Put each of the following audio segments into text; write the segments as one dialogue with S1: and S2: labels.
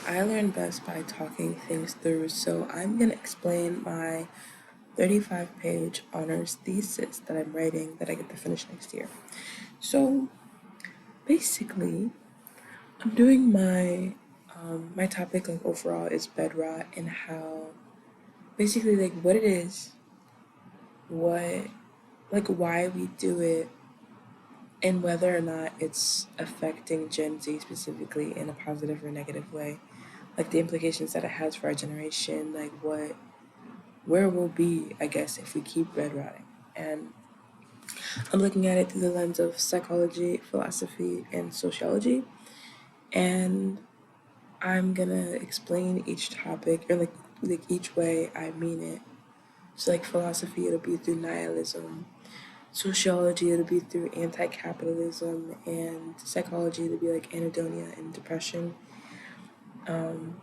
S1: I learn best by talking things through, so I'm going to explain my 35-page honors thesis that I'm writing that I get to finish next year. So basically, I'm doing my topic like overall is bed rot and how basically like what it is, what like why we do it, and whether or not it's affecting Gen Z specifically in a positive or negative way, like the implications that it has for our generation, like where we'll be, I guess, if we keep bed rotting. And I'm looking at it through the lens of psychology, philosophy, and sociology. And I'm gonna explain each topic or like each way I mean it. So like philosophy, it'll be through nihilism. Sociology, it'll be through anti-capitalism, and psychology, it'll be like anhedonia and depression. And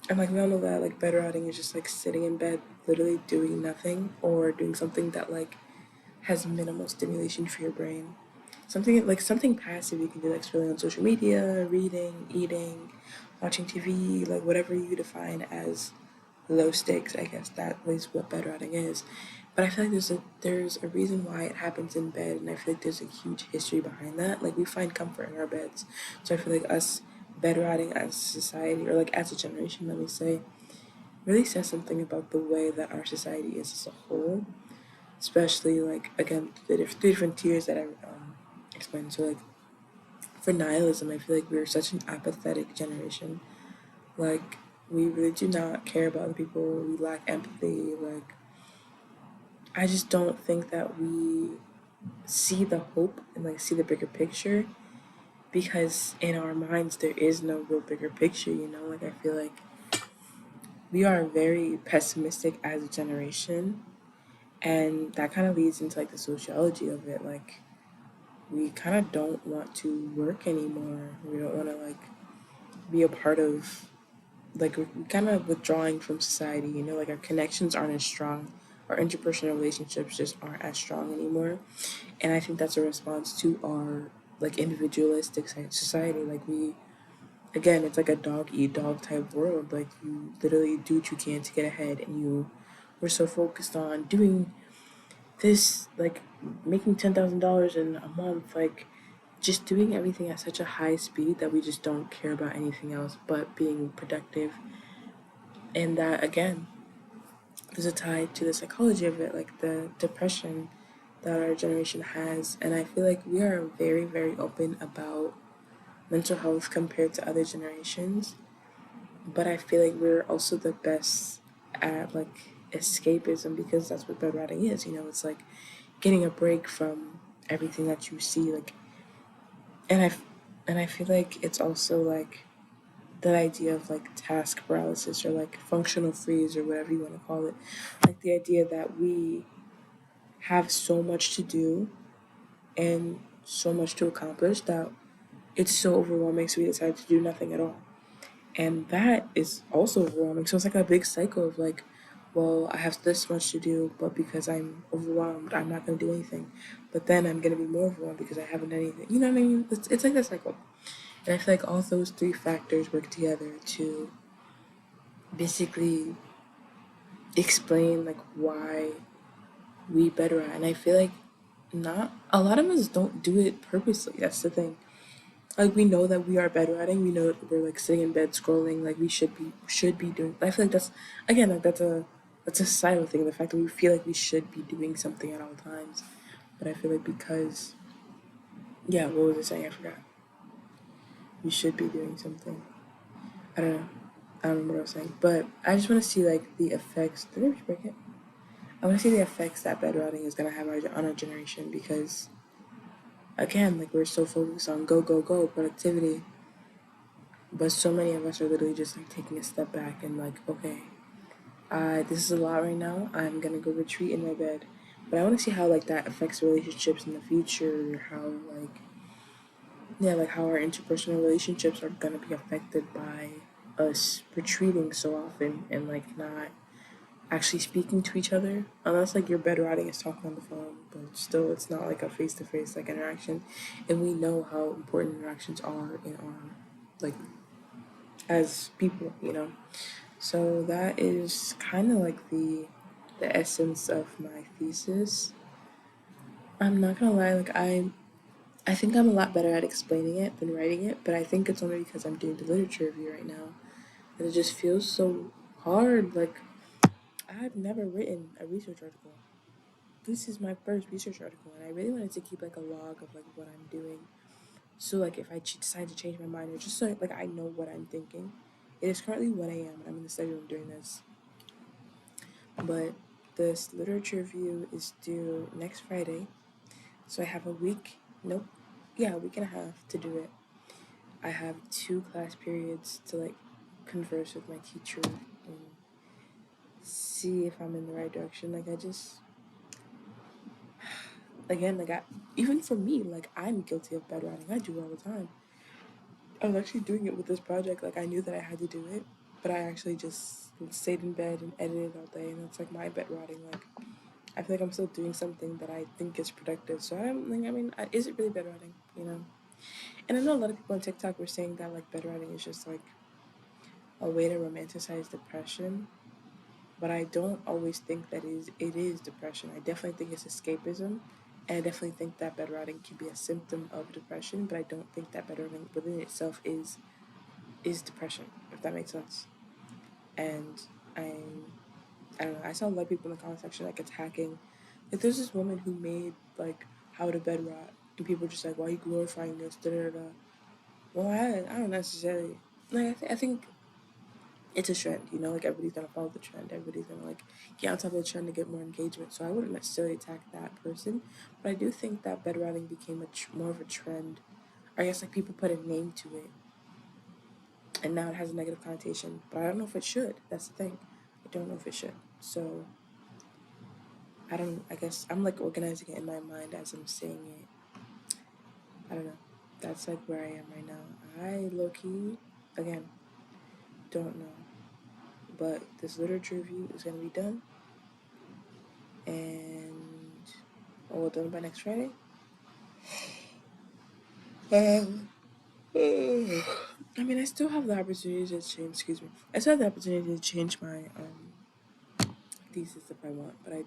S1: like we all know that like bed rotting is just like sitting in bed, literally doing nothing or doing something that like has minimal stimulation for your brain. Something passive you can do, like scrolling on social media, reading, eating, watching TV, like whatever you define as low stakes. I guess that is what bed rotting is. But I feel like there's a reason why it happens in bed, and I feel like there's a huge history behind that. Like we find comfort in our beds, so I feel like us bed rotting as a society or like as a generation, let me say, really says something about the way that our society is as a whole, especially like again three different tiers that I explained. So like for nihilism, I feel like we're such an apathetic generation. Like we really do not care about the people. We lack empathy. Like I just don't think that we see the hope and like see the bigger picture because in our minds there is no real bigger picture. Like I feel like we are very pessimistic as a generation, and that kind of leads into like the sociology of it. Like we kind of don't want to work anymore. We don't want to like be a part of like we're kind of withdrawing from society. Like our connections aren't as strong. Our interpersonal relationships just aren't as strong anymore, and I think that's a response to our like individualistic society. Like we again, it's like a dog eat dog type world. Like you literally do what you can to get ahead, and we're so focused on doing this, like making $10,000 in a month, like just doing everything at such a high speed that we just don't care about anything else but being productive. And that again, there's a tie to the psychology of it, like the depression that our generation has. And I feel like we are very, very open about mental health compared to other generations. But I feel like we're also the best at like escapism because that's what bed rotting is. It's like getting a break from everything that you see. Like, and I feel like it's also like the idea of like task paralysis or like functional freeze or whatever you want to call it. Like the idea that we have so much to do and so much to accomplish that it's so overwhelming, so we decide to do nothing at all. And that is also overwhelming. So it's like a big cycle of like, well, I have this much to do, but because I'm overwhelmed, I'm not going to do anything. But then I'm going to be more overwhelmed because I haven't done anything. You know what I mean? It's like that cycle. And I feel like all those three factors work together to basically explain like why we better at. And I feel like not a lot of us don't do it purposely. That's the thing. Like we know that we are bed rotting. We know that we're like sitting in bed scrolling. Like we should be doing. I feel like that's again like that's a societal thing. The fact that we feel like we should be doing something at all times. But I feel like because yeah, what was I saying? I forgot. We should be doing something. I don't know. I don't remember what I was saying. But I just want to see like the effects. Did I just break it? I want to see the effects that bed rotting is gonna have on our generation because again, like we're so focused on go go go productivity, but so many of us are literally just like taking a step back and like, okay, this is a lot right now. I'm gonna go retreat in my bed. But I want to see how like that affects relationships in the future. How like yeah, like how our interpersonal relationships are gonna be affected by us retreating so often and like not actually speaking to each other. Unless like your bed rotting is talking on the phone, but still it's not like a face to face like interaction. And we know how important interactions are in our like as people, So that is kind of like the essence of my thesis. I'm not gonna lie, like I think I'm a lot better at explaining it than writing it, but I think it's only because I'm doing the literature review right now. And it just feels so hard. Like I've never written a research article. This is my first research article, and I really wanted to keep like a log of like what I'm doing. So like if I decide to change my mind, or just so like I know what I'm thinking. It is currently 1 a.m. and I'm in the study room doing this. But this literature review is due next Friday, so I have a week. Nope, yeah, a week and a half to do it. I have 2 class periods to like converse with my teacher and see if I'm in the right direction. Like I just again like I even for me like I'm guilty of bad writing. I do it all the time. I was actually doing it with this project. Like I knew that I had to do it, but I actually just stayed in bed and edited all day, and it's like my bed rotting. Like I feel like I'm still doing something that I think is productive. So I'm like, I mean, is it really bed rotting? And I know a lot of people on TikTok were saying that like bed rotting is just like a way to romanticize depression, but I don't always think that it is depression. I definitely think it's escapism, and I definitely think that bed rotting can be a symptom of depression. But I don't think that bed rotting within itself is depression, if that makes sense. And I'm I don't know. I saw a lot of people in the comment section like attacking. Like there's this woman who made like how to bed rot, and people were just like, why are you glorifying this? Da da da. Well, I don't necessarily like. I think it's a trend, like everybody's gonna follow the trend. Everybody's gonna like get on top of the trend to get more engagement. So I wouldn't necessarily attack that person, but I do think that bed rotting became more of a trend. I guess like people put a name to it, and now it has a negative connotation. But I don't know if it should. That's the thing. I don't know if it should. So I don't. I guess I'm like organizing it in my mind as I'm saying it. I don't know. That's like where I am right now. I low key, again, don't know. But this literature review is gonna be done, and done by next Friday. Um, I mean, I still have the opportunity to change. Excuse me. I still have the opportunity to change my thesis if I want, but I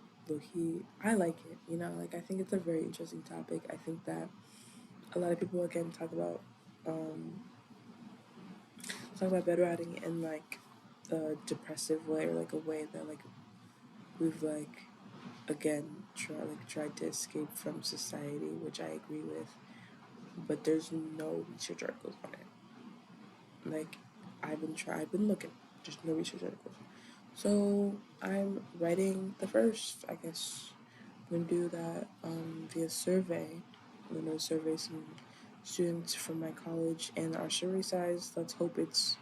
S1: like it. Like I think it's a very interesting topic. I think that a lot of people again um talk about bed writing in like a depressive way, or like a way that like we've like again tried to escape from society, which I agree with, but there's no research articles on it. Like I've been looking, just no research articles. So I'm writing the first, I guess. I'm gonna do that via survey. I'm gonna survey some students from my college, and our survey size, let's hope it's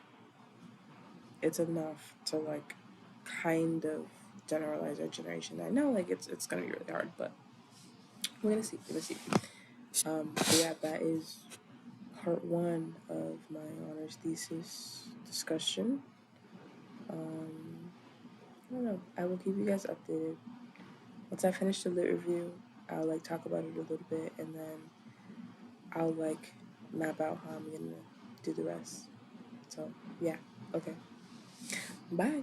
S1: enough to like kind of generalize our generation. I know like it's gonna be really hard, but we're gonna see. We're gonna see. But yeah, that is part one of my honors thesis discussion. Um, I don't know. I will keep you guys updated. Once I finish the lit review, I'll like talk about it a little bit, and then I'll like map out how I'm gonna do the rest. So yeah, okay. Bye.